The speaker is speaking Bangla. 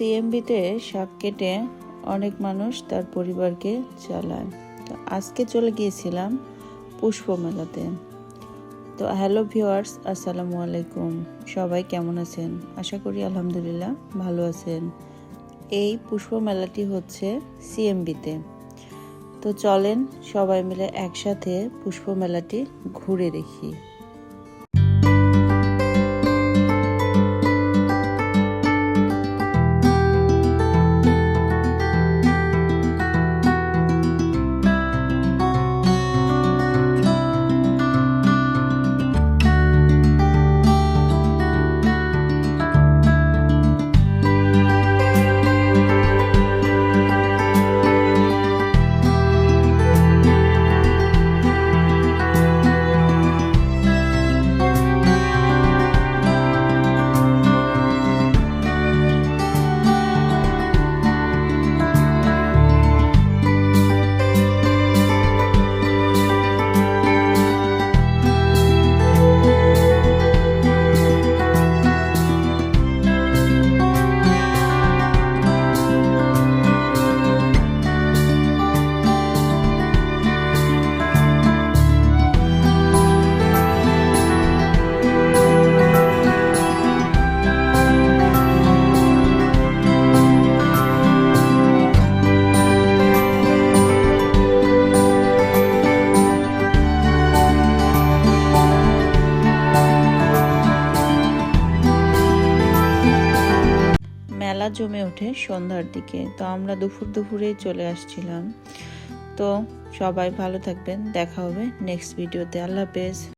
সিএমবিতে শাক কেটে অনেক মানুষ তার পরিবারকে চালায়। তো আজকে চলে গিয়েছিলাম পুষ্প মেলাতে। তো হ্যালো ভিউয়ার্স, আসসালামু আলাইকুম। সবাই কেমন আছেন? আশা করি আলহামদুলিল্লাহ ভালো আছেন। এই পুষ্প মেলাটি হচ্ছে সিএমবিতে। তো চলেন সবাই মিলে একসাথে পুষ্প মেলাটি ঘুরে দেখি। মেলা জমে ওঠে সন্ধ্যার দিকে। তো আমরা দুপুরে চলে আসছিলাম। তো সবাই ভালো থাকবেন, দেখা হবে নেক্সট ভিডিওতে। আল্লাহ হাফেজ।